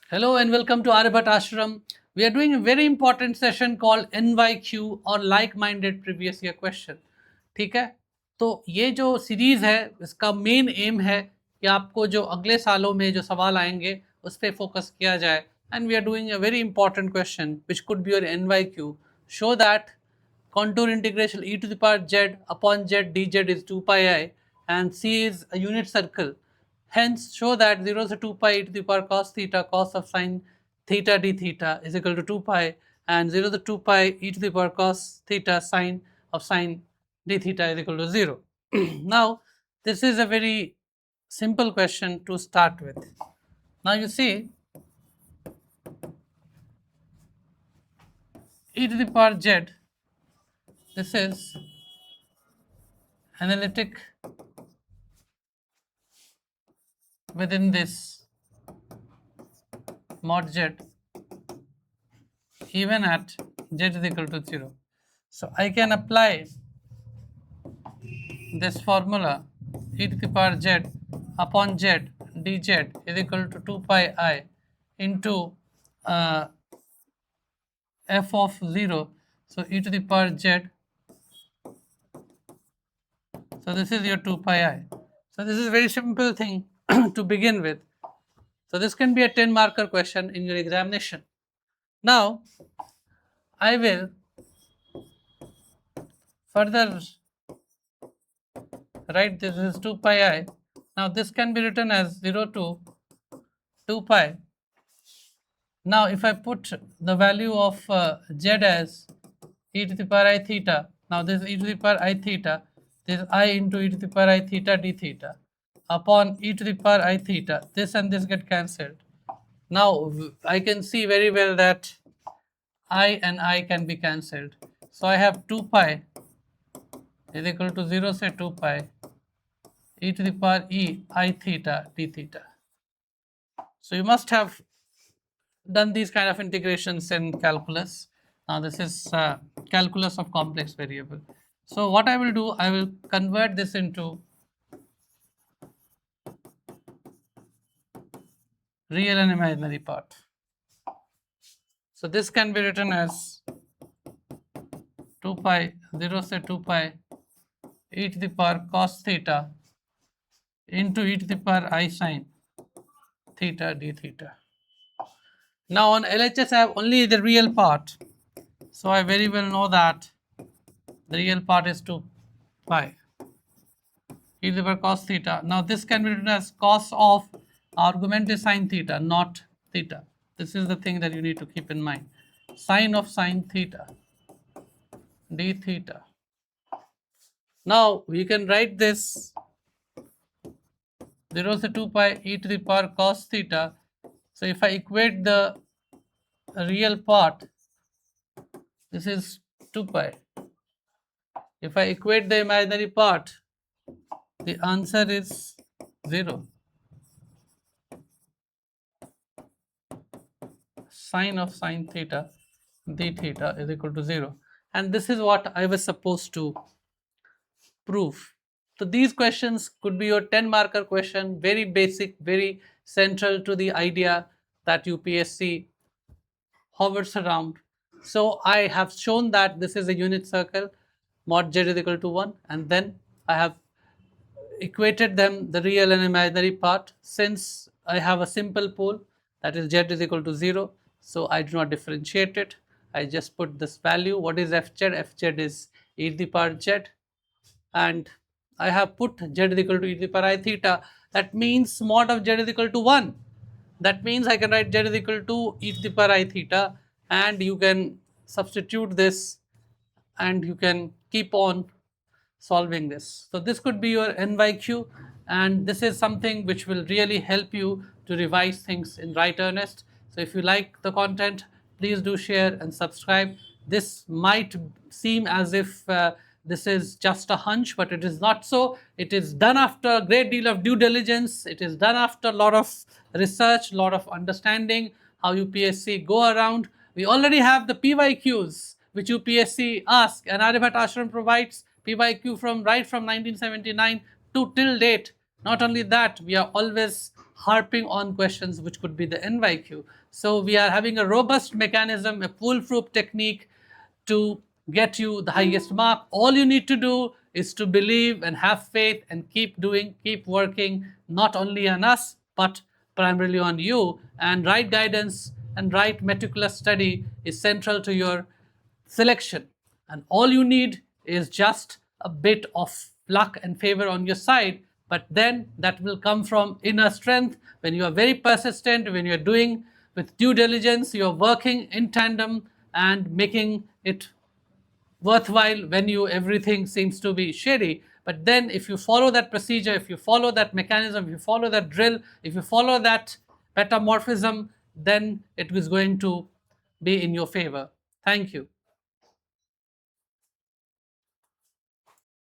Hello and welcome to Aryabhata Ashram. We are doing a very important session called NYQ or like-minded previous year question. ठीक है, तो ये जो series है इसका मेन एम है कि आपको जो अगले सालों में जो सवाल आएंगे उस पर फोकस किया जाए. And we are doing a very important question which could be your NYQ. Show that contour integration e to the power z upon z dz is 2 pi I and C is a unit circle. Hence, show that 0 to 2 pi e to the power cos theta cos of sin theta d theta is equal to 2 pi and 0 to 2 pi e to the power cos theta sin of sin d theta is equal to 0. Now, this is a very simple question to start with. Now, you see e to the power z, this is analytic within this mod z even at z is equal to 0. So I can apply this formula e to the power z upon z dz is equal to 2 pi I into f of 0. So e to the power z, so this is your 2 pi I. So this is a very simple thing to begin with. So this can be a 10 marker question in your examination. Now I will further write this is 2 pi I. Now this can be written as 0 to 2 pi. Now if I put the value of z as e to the power I theta, now this is e to the power I theta, this is I into e to the power I theta d theta upon e to the power I theta, this and this get cancelled. Now I can see very well that I and I can be cancelled. So I have 2 pi is equal to 0 say 2 pi e to the power e I theta d theta. So you must have done these kind of integrations in calculus. Now this is calculus of complex variable. So what I will do, I will convert this into real and imaginary part. So this can be written as 2 pi 0 say 2 pi e to the power cos theta into e to the power I sin theta d theta. Now on LHS I have only the real part, so I very well know that the real part is 2 pi e to the power cos theta. Now this can be written as cos of argument is sin theta, not theta. This is the thing that you need to keep in mind. Sin of sin theta d theta. Now we can write this 0 to 2 pi e to the power cos theta. So if I equate the real part, this is 2 pi. If I equate the imaginary part, the answer is 0. Sin of sin theta d theta is equal to 0. And this is what I was supposed to prove. So these questions could be your 10 marker question, very basic, very central to the idea that UPSC hovers around. So I have shown that this is a unit circle, mod z is equal to 1, and then I have equated them, the real and imaginary part. Since I have a simple pole, that is z is equal to 0, so I do not differentiate it. I just put this value. What is fz? Fz is e to the power z, and I have put z is equal to e to the power I theta. That means mod of z is equal to 1. That means I can write z is equal to e to the power I theta, and you can substitute this and you can keep on solving this. So this could be your NYQ, and this is something which will really help you to revise things in right earnest. So if you like the content, please do share and subscribe. This might seem as if this is just a hunch, but it is not so. It is done after a great deal of due diligence. It is done after a lot of research, a lot of understanding how UPSC go around. We already have the PYQs which UPSC asks, and Aryabhata Ashram provides PYQ from right from 1979 to till date. Not only that, we are always harping on questions which could be the NYQ. So we are having a robust mechanism, a foolproof technique to get you the highest mark. All you need to do is to believe and have faith and keep doing, keep working, not only on us, but primarily on you. And right guidance and right meticulous study is central to your selection. And all you need is just a bit of luck and favor on your side. But then that will come from inner strength when you are very persistent, when you're doing with due diligence, you're working in tandem and making it worthwhile when you everything seems to be shady. But then if you follow that procedure, if you follow that mechanism, if you follow that drill, if you follow that metamorphism, then it is going to be in your favor. Thank you.